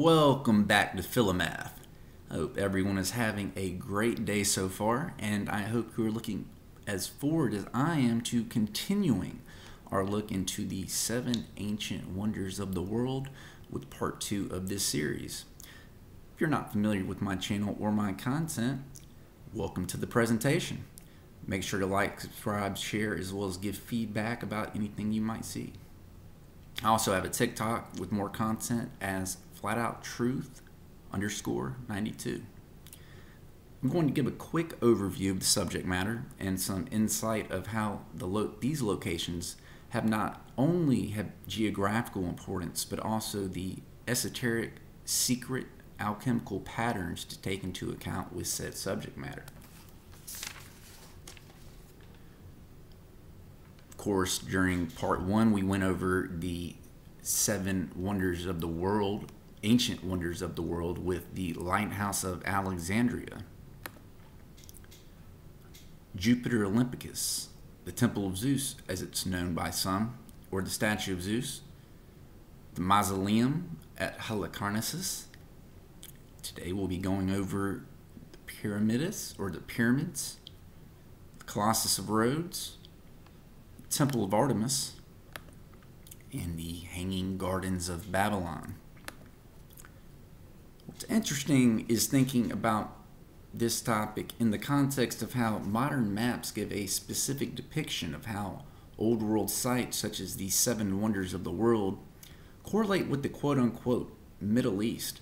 Welcome back to Philomath. I hope everyone is having a great day so far, and I hope you are looking as forward as I am to continuing our look into the 7 ancient wonders of the world with part 2 of this series. If you're not familiar with my channel or my content, welcome to the presentation. Make sure to like, subscribe, share, as well as give feedback about anything you might see. I also have a TikTok with more content as flatouttruth_92. I'm going to give a quick overview of the subject matter and some insight of how these locations have not only have geographical importance, but also the esoteric, secret, alchemical patterns to take into account with said subject matter. Of course, during part 1, we went over the 7 wonders of the world, ancient wonders of the world, with the Lighthouse of Alexandria, Jupiter Olympicus, the Temple of Zeus, as it's known by some, or the Statue of Zeus, the Mausoleum at Halicarnassus. Today we'll be going over the Pyramids, the Colossus of Rhodes, Temple of Artemis, and the Hanging Gardens of Babylon. What's interesting is thinking about this topic in the context of how modern maps give a specific depiction of how old world sites such as the 7 wonders of the world correlate with the quote-unquote Middle East.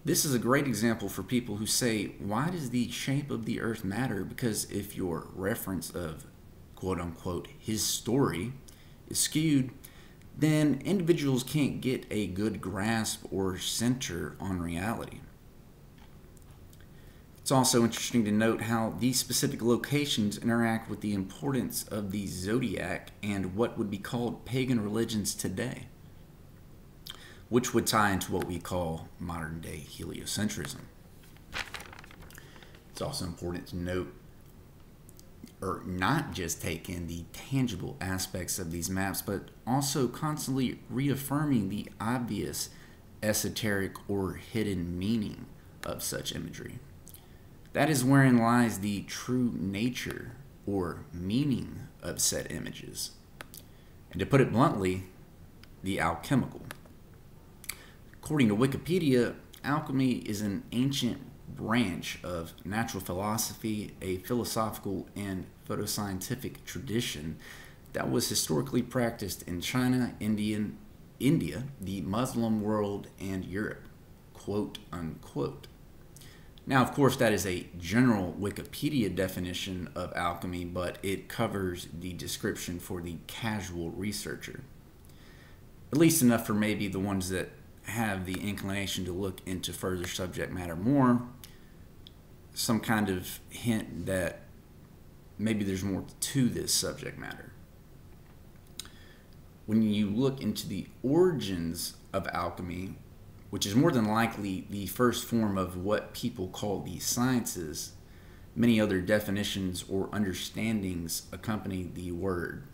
This is a great example for people who say, why does the shape of the earth matter? Because if your reference of quote-unquote his story is skewed, then individuals can't get a good grasp or center on reality. It's also interesting to note how these specific locations interact with the importance of the zodiac and what would be called pagan religions today, which would tie into what we call modern day heliocentrism. It's also important to note, or not just take in the tangible aspects of these maps, but also constantly reaffirming the obvious esoteric or hidden meaning of such imagery. That is wherein lies the true nature or meaning of said images. And to put it bluntly, the alchemical. According to Wikipedia, alchemy is an ancient branch of natural philosophy, a philosophical and photoscientific tradition that was historically practiced in China, India, the Muslim world, and Europe, quote unquote. Now, of course, that is a general Wikipedia definition of alchemy, but it covers the description for the casual researcher. At least enough for maybe the ones that have the inclination to look into further subject matter more, some kind of hint that maybe there's more to this subject matter. When you look into the origins of alchemy, which is more than likely the first form of what people call the sciences, many other definitions or understandings accompany the word: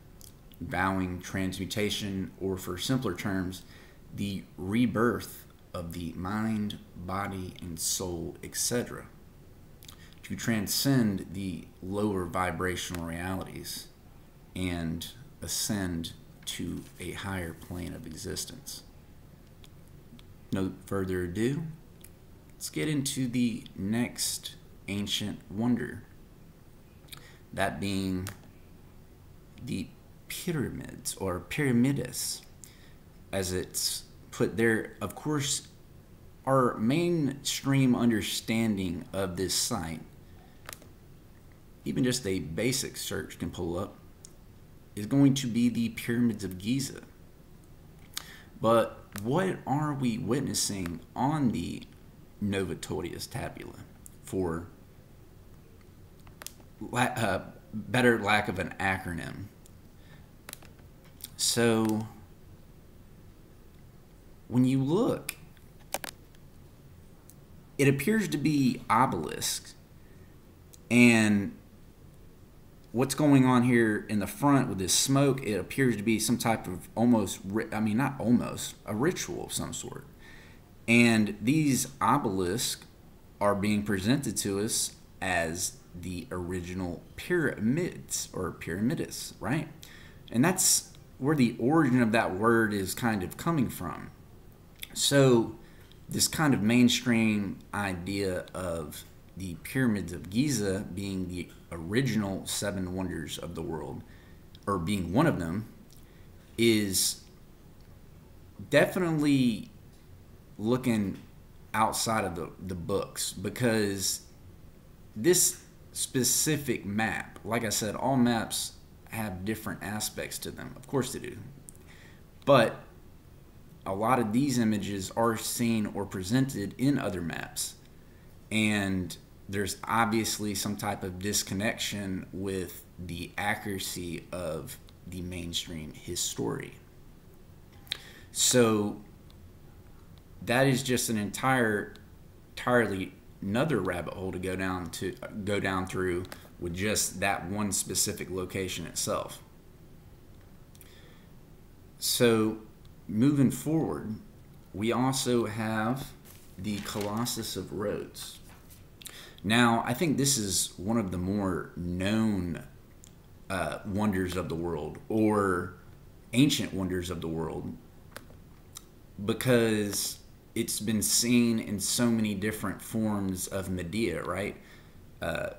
bowing, transmutation, or for simpler terms, the rebirth of the mind, body, and soul, etc., to transcend the lower vibrational realities and ascend to a higher plane of existence. No further ado, let's get into the next ancient wonder, that being the pyramids, or pyramids, as it's put there. Of course, our mainstream understanding of this site, even just a basic search can pull up, is going to be the Pyramids of Giza. But what are we witnessing on the Nova Todius Tabula, for better lack of an acronym? So when you look, it appears to be obelisks, and what's going on here in the front with this smoke, it appears to be some type of a ritual of some sort. And these obelisks are being presented to us as the original pyramids or pyramidas, right? And that's where the origin of that word is kind of coming from. So, this kind of mainstream idea of the pyramids of Giza being the original seven wonders of the world, or being one of them, is definitely looking outside of the books, because this specific map, like I said, all maps have different aspects to them. Of course they do. But a lot of these images are seen or presented in other maps. And there's obviously some type of disconnection with the accuracy of the mainstream history. So that is just an entirely another rabbit hole to go down through with just that one specific location itself. So moving forward, we also have the Colossus of Rhodes. Now, I think this is one of the more known wonders of the world, or ancient wonders of the world, because it's been seen in so many different forms of Medea, right?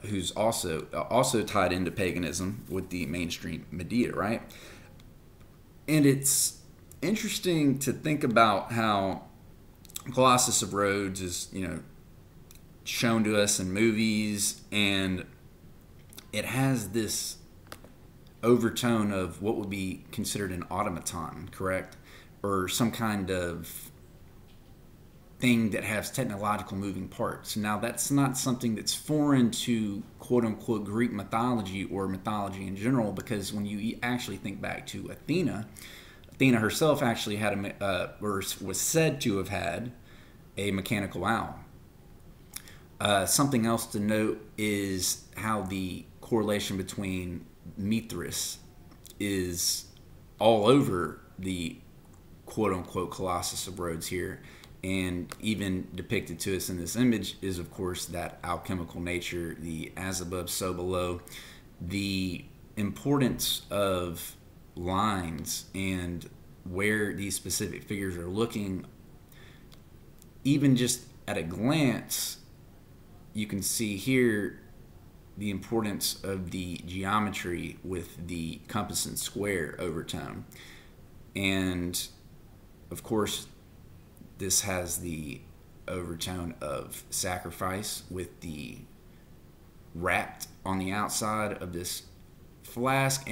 Who's also tied into paganism with the mainstream Medea, right? And it's interesting to think about how Colossus of Rhodes is, shown to us in movies, and it has this overtone of what would be considered an automaton, correct? Or some kind of thing that has technological moving parts. Now, that's not something that's foreign to quote-unquote Greek mythology or mythology in general, because when you actually think back to Athena herself actually had or was said to have had a mechanical owl. Something else to note is how the correlation between Mithras is all over the quote-unquote Colossus of Rhodes here, and even depicted to us in this image is, of course, that alchemical nature, the as above, so below, the importance of lines and where these specific figures are looking. Even just at a glance, you can see here the importance of the geometry with the compass and square overtone. And of course, this has the overtone of sacrifice with the wrapped on the outside of this flask,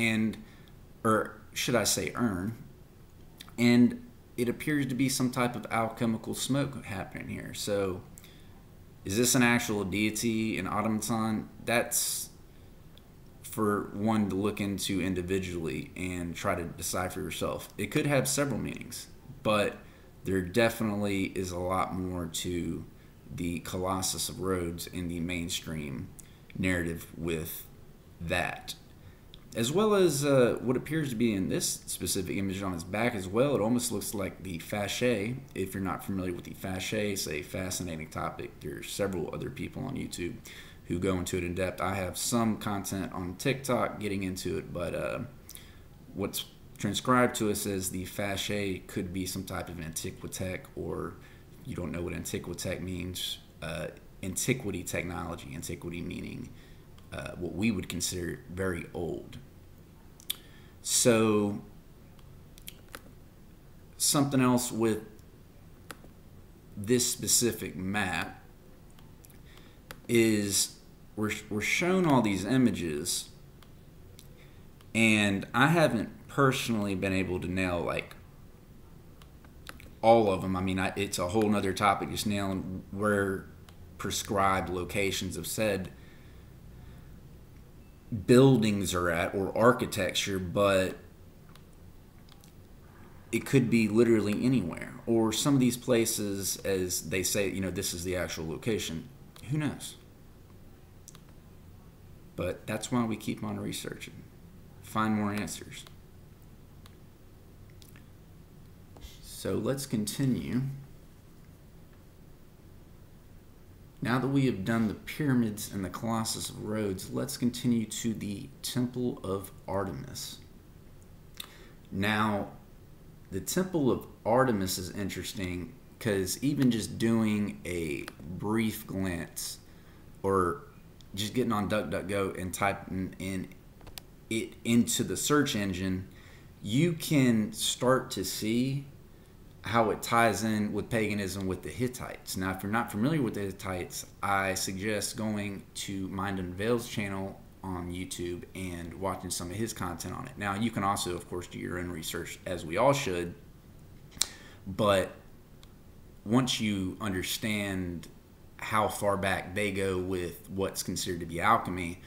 or should I say urn, and it appears to be some type of alchemical smoke happening here. So is this an actual deity, an automaton? That's for one to look into individually and try to decide for yourself. It could have several meanings, but there definitely is a lot more to the Colossus of Rhodes in the mainstream narrative with that. As well as what appears to be in this specific image on his back as well. It almost looks like the fascia. If you're not familiar with the fascia, it's a fascinating topic. There's several other people on YouTube who go into it in depth. I have some content on TikTok getting into it, but what's transcribed to us as the fascia could be some type of antiquitech, or you don't know what antiquitech means, antiquity technology, antiquity meaning what we would consider very old. So something else with this specific map is we're shown all these images, and I haven't personally been able to nail like all of them. I mean, it's a whole nother topic, just nailing where prescribed locations of said buildings are at, or architecture, but it could be literally anywhere, or some of these places, as they say, this is the actual location. Who knows? But that's why we keep on researching, find more answers. So let's continue. Now that we have done the pyramids and the Colossus of Rhodes, let's continue to the Temple of Artemis. Now, the Temple of Artemis is interesting because even just doing a brief glance or just getting on DuckDuckGo and typing in it into the search engine, you can start to see how it ties in with paganism with the Hittites. Now, if you're not familiar with the Hittites, I suggest going to Mind Unveil's channel on YouTube and watching some of his content on it. Now, you can also, of course, do your own research, as we all should, but once you understand how far back they go with what's considered to be alchemy,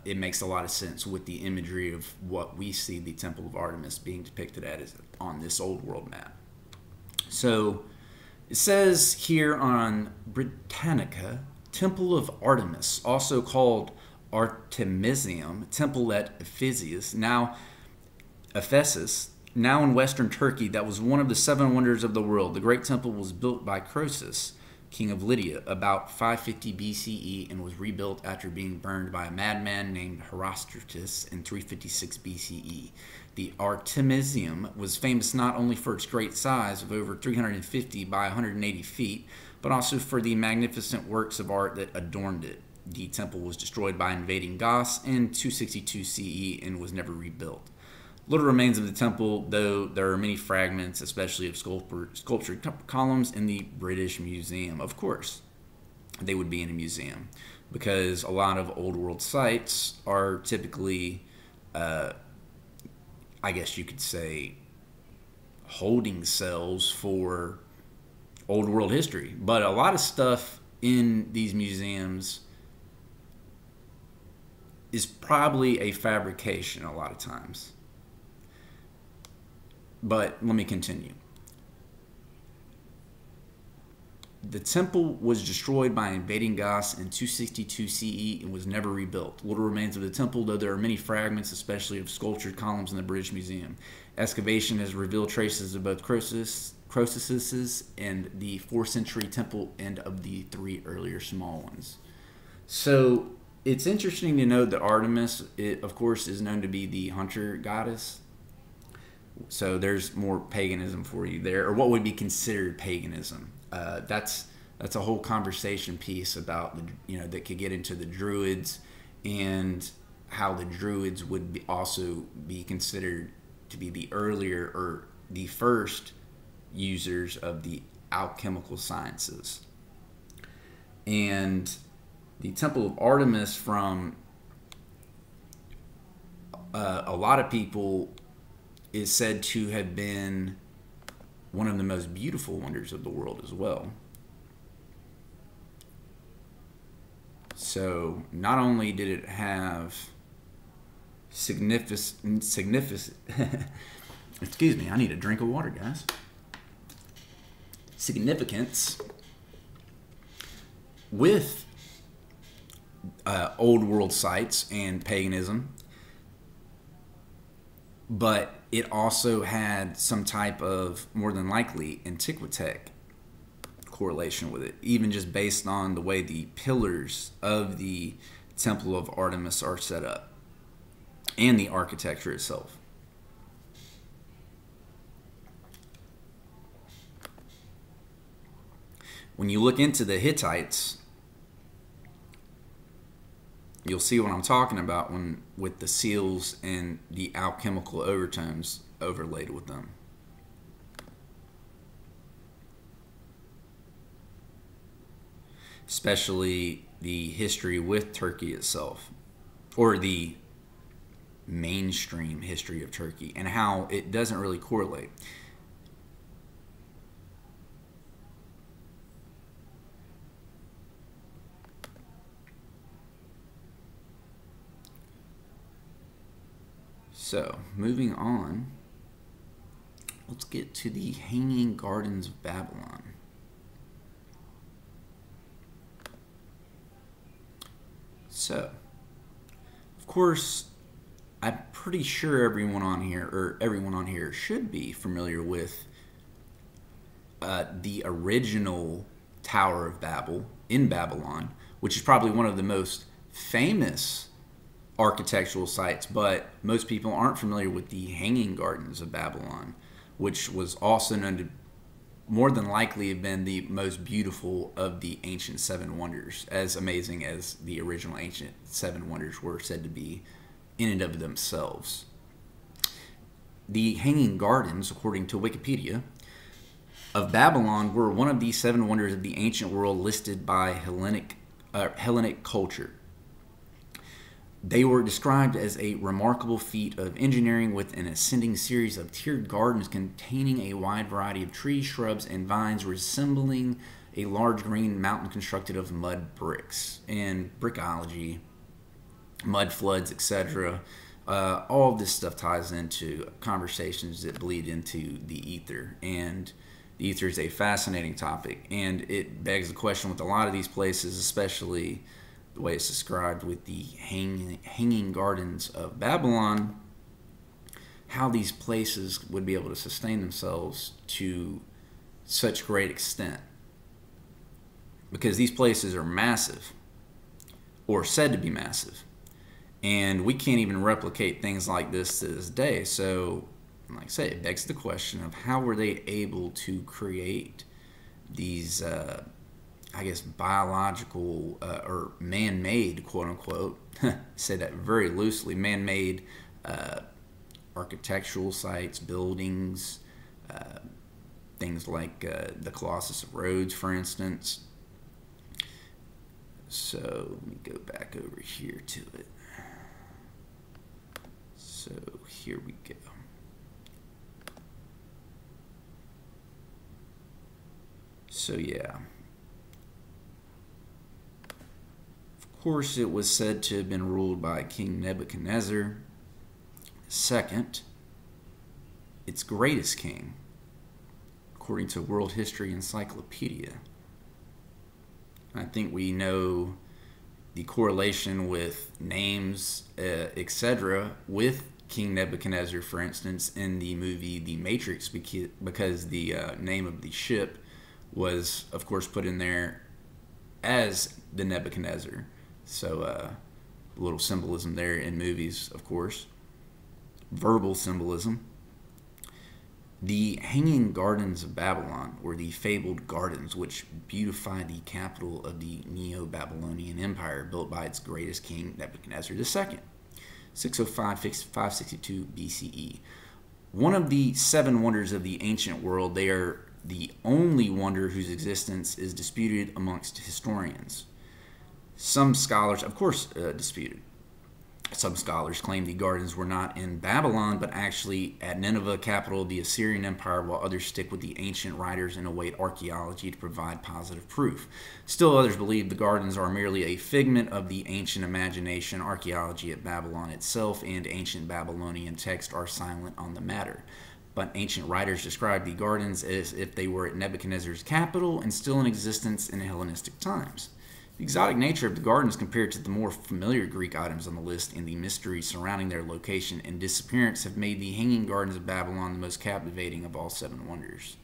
it makes a lot of sense with the imagery of what we see the Temple of Artemis being depicted as on this old world map. So it says here on Britannica, Temple of Artemis, also called Artemisium, Temple at Ephesus, now in western Turkey, that was one of the 7 wonders of the world. The great temple was built by Croesus, king of Lydia, about 550 BCE and was rebuilt after being burned by a madman named Herostratus in 356 BCE. The Artemisium was famous not only for its great size of over 350 by 180 feet, but also for the magnificent works of art that adorned it. The temple was destroyed by invading Goths in 262 CE and was never rebuilt. Little remains of the temple, though there are many fragments, especially of sculptured columns, in the British Museum. Of course, they would be in a museum because a lot of old world sites are typically, I guess you could say, holding cells for old world history. But a lot of stuff in these museums is probably a fabrication a lot of times. But let me continue. The temple was destroyed by invading Goths in 262 CE and was never rebuilt. Little remains of the temple, though there are many fragments, especially of sculptured columns in the British Museum. Excavation has revealed traces of both Croesus's and the 4th century temple and of the 3 earlier small ones. So it's interesting to note that Artemis, of course, is known to be the hunter goddess. So there's more paganism for you there, or what would be considered paganism. That's a whole conversation piece about that could get into the Druids and how the Druids would also be considered to be the earlier or the first users of the alchemical sciences. And the Temple of Artemis, from a lot of people, is said to have been one of the most beautiful wonders of the world as well. So not only did it have significant excuse me, I need a drink of water, guys. Significance with old world sites and paganism, but it also had some type of, more than likely, Antiquitech correlation with it, even just based on the way the pillars of the Temple of Artemis are set up and the architecture itself. When you look into the Hittites, you'll see what I'm talking about with the seals and the alchemical overtones overlaid with them. Especially the history with Turkey itself, or the mainstream history of Turkey, and how it doesn't really correlate. So, moving on, let's get to the Hanging Gardens of Babylon. So, of course, I'm pretty sure everyone on here should be familiar with the original Tower of Babel in Babylon, which is probably one of the most famous architectural sites, but most people aren't familiar with the Hanging Gardens of Babylon, which was also known to more than likely have been the most beautiful of the ancient seven wonders, as amazing as the original ancient seven wonders were said to be in and of themselves. The Hanging Gardens, according to Wikipedia, of Babylon were one of the seven wonders of the ancient world listed by Hellenic culture. They were described as a remarkable feat of engineering with an ascending series of tiered gardens containing a wide variety of trees, shrubs, and vines resembling a large green mountain constructed of mud bricks. And brickology, mud floods, etc., all of this stuff ties into conversations that bleed into the ether. And the ether is a fascinating topic, and it begs the question with a lot of these places, especially the way it's described with the hanging gardens of Babylon, how these places would be able to sustain themselves to such great extent. Because these places are massive, or said to be massive, and we can't even replicate things like this to this day. So, like I say, it begs the question of how were they able to create these I guess biological or man-made, quote-unquote, say that very loosely, man-made architectural sites, buildings, things like the Colossus of Rhodes, for instance. So let me go back over here to it. So here we go. So yeah. Of course, it was said to have been ruled by King Nebuchadnezzar II, its greatest king, according to World History Encyclopedia. I think we know the correlation with names, etc., with King Nebuchadnezzar, for instance, in the movie The Matrix, because the name of the ship was, of course, put in there as the Nebuchadnezzar. So, a little symbolism there in movies, of course. Verbal symbolism. The Hanging Gardens of Babylon, or the fabled gardens, which beautify the capital of the Neo-Babylonian Empire, built by its greatest king, Nebuchadnezzar II, 605-562 BCE. One of the seven wonders of the ancient world, they are the only wonder whose existence is disputed amongst historians. Some scholars, of course, disputed. Some scholars claim the gardens were not in Babylon, but actually at Nineveh, capital of the Assyrian Empire, while others stick with the ancient writers and await archaeology to provide positive proof. Still others believe the gardens are merely a figment of the ancient imagination. Archaeology at Babylon itself and ancient Babylonian texts are silent on the matter. But ancient writers describe the gardens as if they were at Nebuchadnezzar's capital and still in existence in Hellenistic times. The exotic nature of the gardens compared to the more familiar Greek items on the list and the mystery surrounding their location and disappearance have made the Hanging Gardens of Babylon the most captivating of all seven wonders.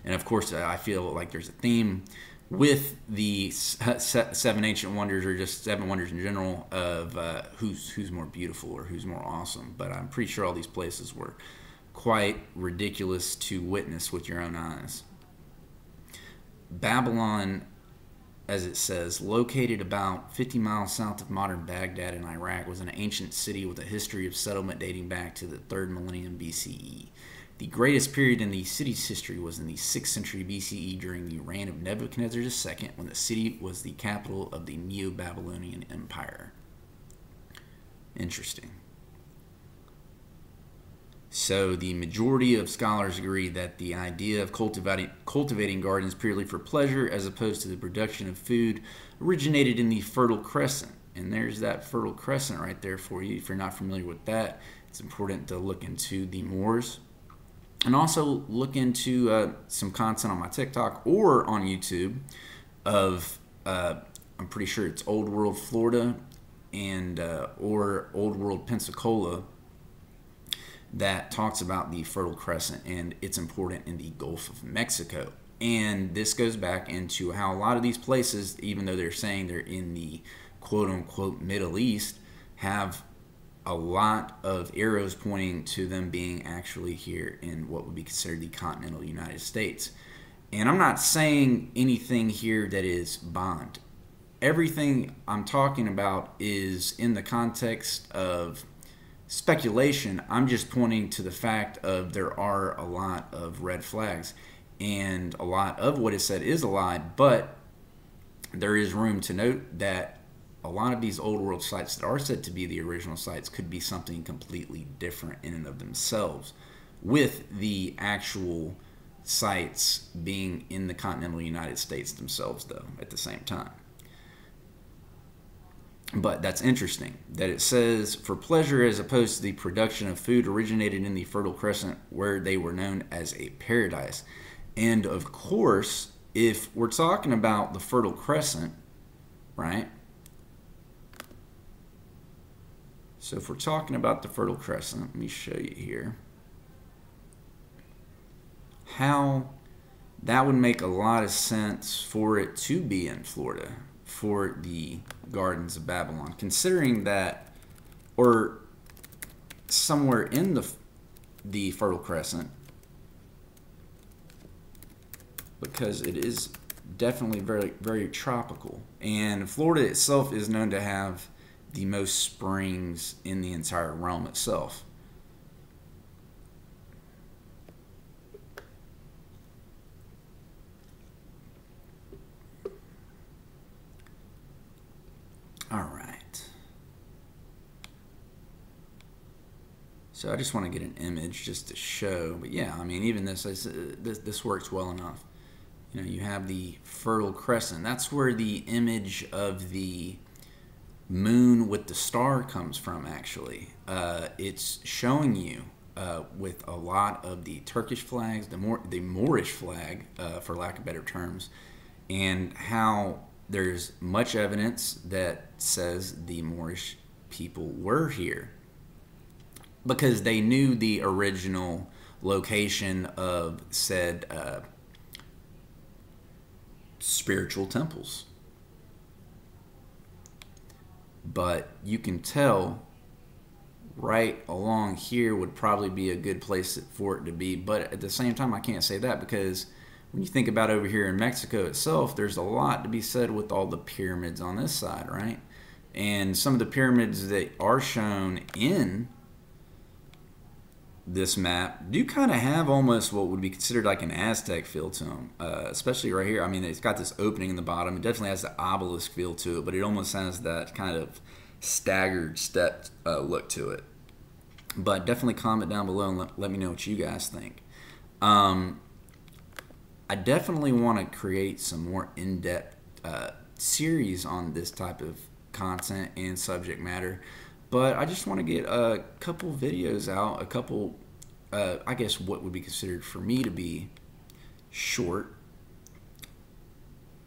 And of course, I feel like there's a theme with the seven ancient wonders, or just seven wonders in general, of who's more beautiful or who's more awesome. But I'm pretty sure all these places were quite ridiculous to witness with your own eyes. Babylon, as it says, located about 50 miles south of modern Baghdad in Iraq, was an ancient city with a history of settlement dating back to the 3rd millennium BCE. The greatest period in the city's history was in the 6th century BCE during the reign of Nebuchadnezzar II, when the city was the capital of the Neo-Babylonian Empire. Interesting. So the majority of scholars agree that the idea of cultivating gardens purely for pleasure as opposed to the production of food originated in the Fertile Crescent. And there's that Fertile Crescent right there for you. If you're not familiar with that, it's important to look into the Moors. And also look into some content on my TikTok or on YouTube of, I'm pretty sure it's Old World Florida and or Old World Pensacola, that talks about the Fertile Crescent and it's important in the Gulf of Mexico. And this goes back into how a lot of these places, even though they're saying they're in the quote unquote Middle East, have a lot of arrows pointing to them being actually here in what would be considered the continental United States. And I'm not saying anything here that is bond. Everything I'm talking about is in the context of speculation. I'm just pointing to the fact of there are a lot of red flags, and a lot of what is said is a lie, but there is room to note that a lot of these old world sites that are said to be the original sites could be something completely different in and of themselves, with the actual sites being in the continental United States themselves, though, at the same time. But that's interesting that it says, for pleasure as opposed to the production of food, originated in the Fertile Crescent, where they were known as a paradise. And of course, if we're talking about the Fertile Crescent, right? So if we're talking about the Fertile Crescent, let me show you here how that would make a lot of sense for it to be in Florida, for the Gardens of Babylon, considering that, or somewhere in the Fertile Crescent, because it is definitely very, very tropical. And Florida itself is known to have the most springs in the entire realm itself. All right. So I just want to get an image just to show, but yeah, I mean, even this works well enough. You know, you have the Fertile Crescent. That's where the image of the moon with the star comes from, actually. It's showing you with a lot of the Turkish flags, the Moorish flag, for lack of better terms, and how there's much evidence that says the Moorish people were here because they knew the original location of said spiritual temples. But you can tell right along here would probably be a good place for it to be. But at the same time, I can't say that because when you think about over here in Mexico itself, there's a lot to be said with all the pyramids on this side, right? And some of the pyramids that are shown in this map do kind of have almost what would be considered like an Aztec feel to them, especially right here. I mean, it's got this opening in the bottom. It definitely has the obelisk feel to it, but it almost has that kind of staggered step look to it. But definitely comment down below and let me know what you guys think. I definitely want to create some more in-depth series on this type of content and subject matter. But I just want to get a couple videos out, a couple, I guess what would be considered for me to be short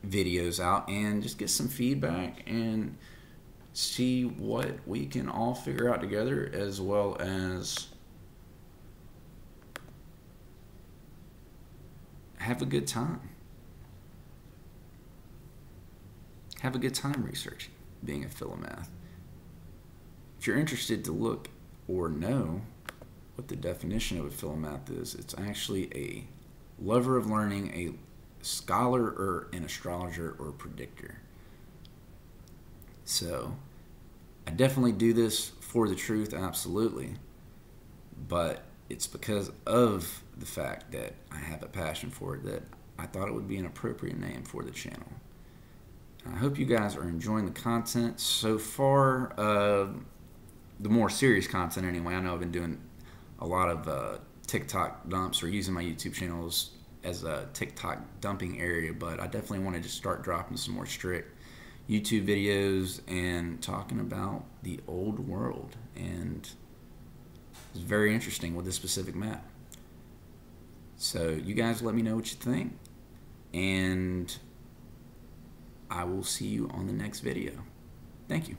videos out, and just get some feedback and see what we can all figure out together, as well as have a good time. Have a good time researching, being a Philomath. If you're interested to look or know what the definition of a Philomath is, it's actually a lover of learning, a scholar or an astrologer or predictor. So I definitely do this for the truth, absolutely, but it's because of the fact that I have a passion for it that I thought it would be an appropriate name for the channel. I hope you guys are enjoying the content so far, the more serious content anyway. I know I've been doing a lot of TikTok dumps, or using my YouTube channels as a TikTok dumping area, but I definitely wanted to start dropping some more strict YouTube videos and talking about the old world, and it's very interesting with this specific map. So you guys let me know what you think, and I will see you on the next video. Thank you.